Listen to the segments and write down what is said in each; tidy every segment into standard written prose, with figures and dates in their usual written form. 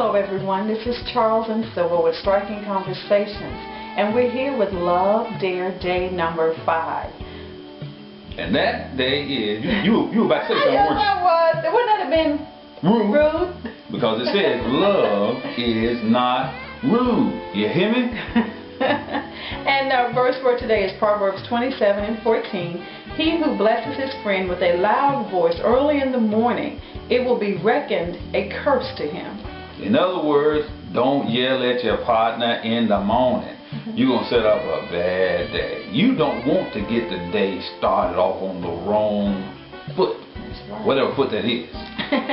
Hello everyone, this is Charles and Silver with Striking Conversations, and we're here with Love Dare Day number 5. And that day is, you were about to say something, Yes, weren't you? I was. Wouldn't that have been rude? Because it says love is not rude. You hear me? And our verse for today is Proverbs 27:14. He who blesses his friend with a loud voice early in the morning, it will be reckoned a curse to him. In other words, don't yell at your partner in the morning. You're going to set up a bad day. You don't want to get the day started off on the wrong foot. Right. Whatever foot that is.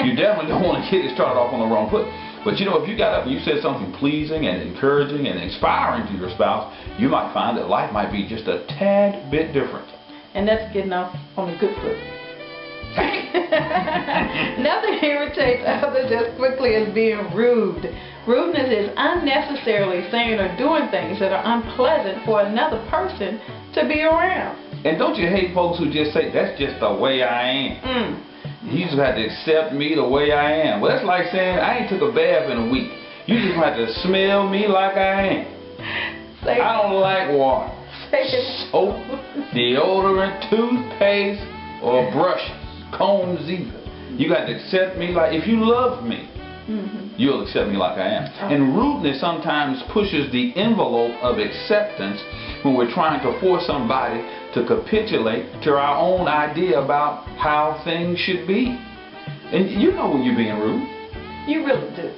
You definitely don't want to get it started off on the wrong foot. But you know, if you got up and you said something pleasing and encouraging and inspiring to your spouse, you might find that life might be just a tad bit different. And that's getting off on a good foot. Nothing irritates others as quickly as being rude. Rudeness is unnecessarily saying or doing things that are unpleasant for another person to be around. And don't you hate folks who just say, that's just the way I am? You just have to accept me the way I am. Well, that's like saying, I ain't took a bath in a week. You just have to smell me like I am. I don't like water, soap, deodorant, toothpaste, or brushes, combs either. You got to accept me like, if you love me, you'll accept me like I am. And rudeness sometimes pushes the envelope of acceptance when we're trying to force somebody to capitulate to our own idea about how things should be. And you know when you're being rude. You really do.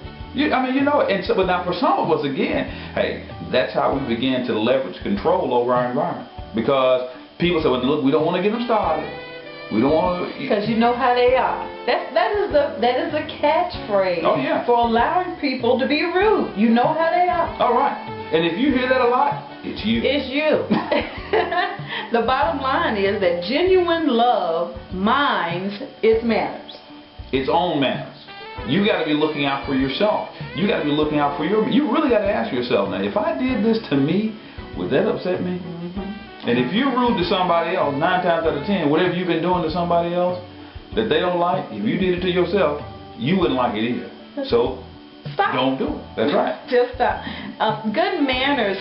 I mean, you know it. And so, but now for some of us, again, hey, that's how we begin to leverage control over our environment. Because people say, well, look, we don't want to get them started. We don't want to. Because you know how they are. That is the catchphrase. Oh, yeah. For allowing people to be rude. You know how they are. All right. And if you hear that a lot, it's you. It's you. The bottom line is that genuine love minds its manners. Its own manners. You got to be looking out for yourself. You got to be looking out for you really got to ask yourself, now, if I did this to me, would that upset me? And if you're rude to somebody else, 9 times out of 10, whatever you've been doing to somebody else that they don't like, if you did it to yourself, you wouldn't like it either. So stop. Don't do it. That's right. Just stop. Good manners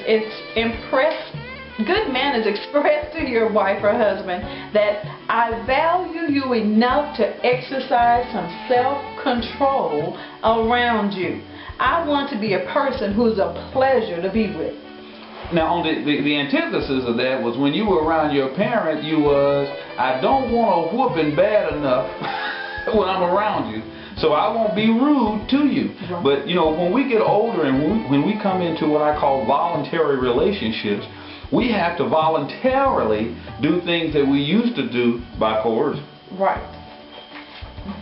express to your wife or husband that I value you enough to exercise some self-control around you. I want to be a person who's a pleasure to be with. Now, on the antithesis of that was when you were around your parent, you was, I don't want a whooping bad enough when I'm around you, so I won't be rude to you. Right. But, you know, when we get older and when we come into what I call voluntary relationships, we have to voluntarily do things that we used to do by coercion. Right.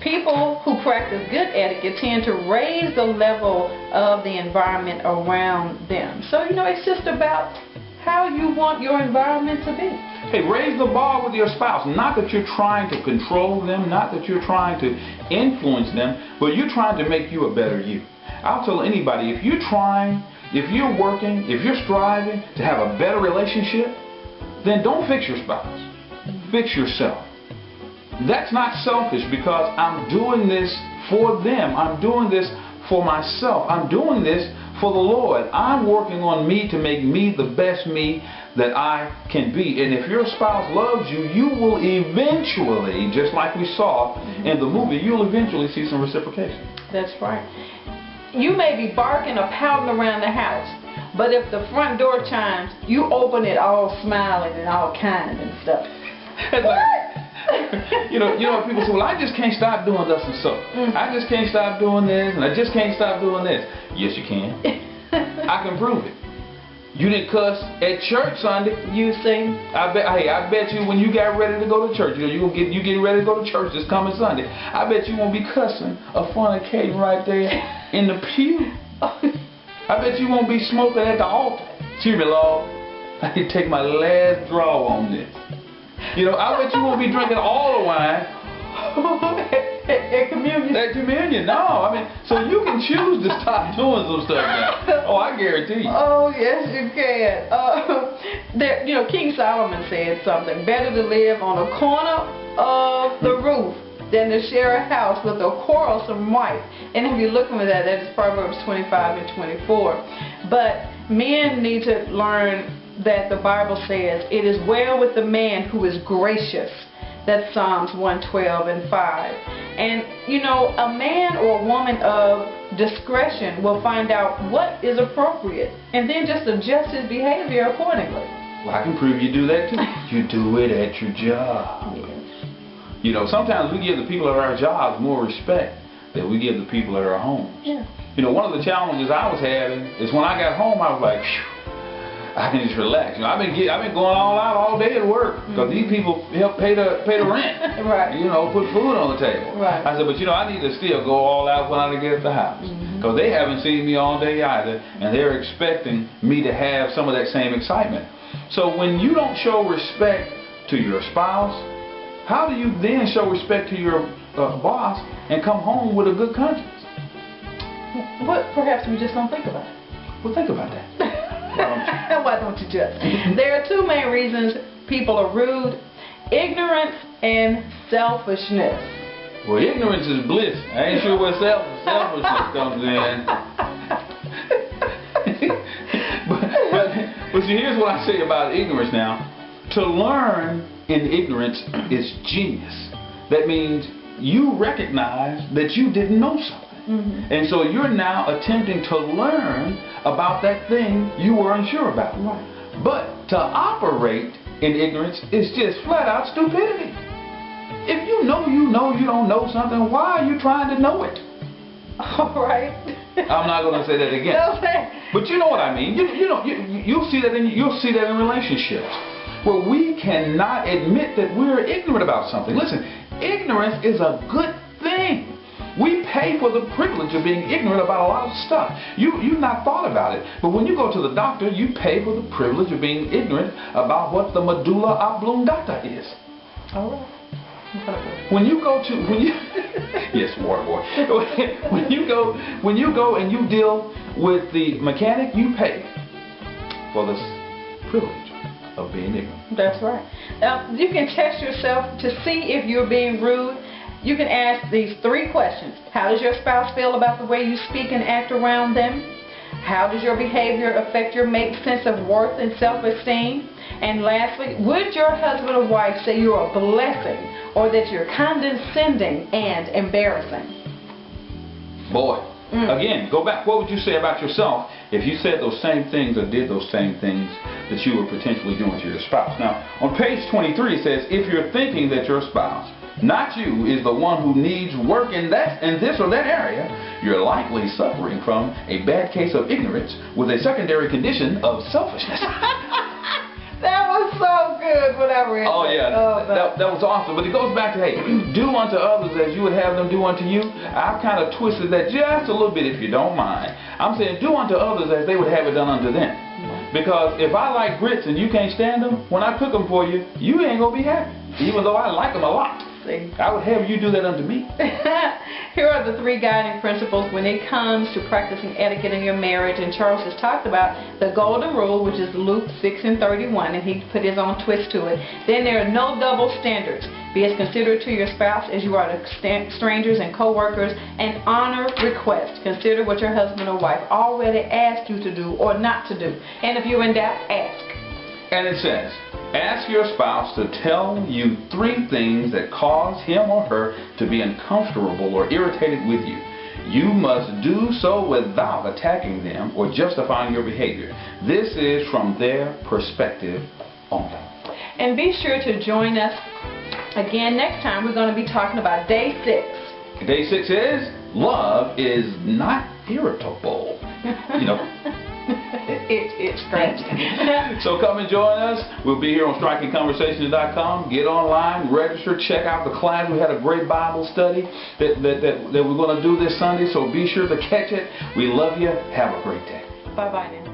People who practice good etiquette tend to raise the level of the environment around them. So, you know, it's just about how you want your environment to be. Hey, raise the bar with your spouse. Not that you're trying to control them, not that you're trying to influence them, but you're trying to make you a better you. I'll tell anybody, if you're trying, if you're working, if you're striving to have a better relationship, then don't fix your spouse. Fix yourself. That's not selfish because I'm doing this for them. I'm doing this for myself. I'm doing this for the Lord. I'm working on me to make me the best me that I can be. And if your spouse loves you, you will eventually, just like we saw in the movie, you'll eventually see some reciprocation. That's right. You may be barking or pouting around the house, but if the front door chimes, you open it all smiling and all kind and stuff. You know, people say, well, I just can't stop doing this and so. I just can't stop doing this, and I just can't stop doing this. Yes, you can. I can prove it. You didn't cuss at church Sunday. You sing. I bet you when you got ready to go to church, you know, you getting ready to go to church this coming Sunday. I bet you won't be cussing or fornicating right there in the pew. I bet you won't be smoking at the altar. Excuse me, Lord. I can take my last draw on this. You know, I bet you won't be drinking all the wine. At communion. At communion, no. I mean, so you can choose to stop doing some stuff now. Oh, I guarantee you. Oh, yes, you can. You know, King Solomon said something. Better to live on a corner of the roof than to share a house with a quarrelsome wife. And if you're looking for that, that is Proverbs 25 and 24. But men need to learn that the Bible says, it is well with the man who is gracious. That's Psalms 112 and 5. And, you know, a man or a woman of discretion will find out what is appropriate and then just adjust his behavior accordingly. Well, I can prove you do that too. You do it at your job. Yes. You know, sometimes we give the people at our jobs more respect than we give the people at our homes. Yeah. You know, one of the challenges I was having is when I got home, I was like, phew, I can just relax. You know, I've been going all out all day at work because these people help pay the rent. Right. You know, put food on the table. Right. I said, but you know, I need to still go all out when I get at the house because they haven't seen me all day either, and they're expecting me to have some of that same excitement. So when you don't show respect to your spouse, how do you then show respect to your boss and come home with a good conscience? What perhaps we just don't think about it. Well, think about that. Why don't you just? There are two main reasons people are rude: ignorance and selfishness. Well, ignorance is bliss. I ain't sure where selfishness comes in. but see, here's what I say about ignorance now. To learn in ignorance is genius. That means you recognize that you didn't know something. And so you're now attempting to learn about that thing you were unsure about. Right. But to operate in ignorance is just flat out stupidity. If you know you don't know something, why are you trying to know it? All right. I'm not going to say that again. Okay. But you know what I mean. You'll see that in relationships where we cannot admit that we're ignorant about something. Listen, ignorance is a good thing. We pay for the privilege of being ignorant about a lot of stuff. You've not thought about it, but when you go to the doctor, you pay for the privilege of being ignorant about what the medulla oblongata is. All right. When you go yes, water boy. When you go and you deal with the mechanic, you pay for this privilege of being ignorant. That's right. Now, you can test yourself to see if you're being rude. You can ask these 3 questions. How does your spouse feel about the way you speak and act around them? How does your behavior affect your mate's sense of worth and self-esteem? And lastly, would your husband or wife say you're a blessing or that you're condescending and embarrassing? Boy, again, go back. What would you say about yourself if you said those same things or did those same things that you were potentially doing to your spouse? Now, on page 23 it says, if you're thinking that your spouse, not you, is the one who needs work in this or that area, you're likely suffering from a bad case of ignorance with a secondary condition of selfishness. That was so good when I read that. Oh yeah, that was awesome. But it goes back to, hey, do unto others as you would have them do unto you. I've kind of twisted that just a little bit if you don't mind. I'm saying do unto others as they would have it done unto them. Because if I like grits and you can't stand them, when I cook them for you, you ain't going to be happy. Even though I like them a lot. I would have you do that unto me. Here are the 3 guiding principles when it comes to practicing etiquette in your marriage. And Charles has talked about the golden rule, which is Luke 6:31, and he put his own twist to it. Then there are no double standards. Be as considerate to your spouse as you are to strangers and co-workers, and honor requests. Consider what your husband or wife already asked you to do or not to do. And if you're in doubt, ask. And it says, ask your spouse to tell you 3 things that cause him or her to be uncomfortable or irritated with you. You must do so without attacking them or justifying your behavior. This is from their perspective only. And be sure to join us again next time. We're going to be talking about day 6. Day 6 is, love is not irritable. You know. It's scratched. So come and join us. We'll be here on strikingconversations.com. Get online, register, check out the class. We had a great Bible study that we're going to do this Sunday, so be sure to catch it. We love you. Have a great day. Bye-bye now.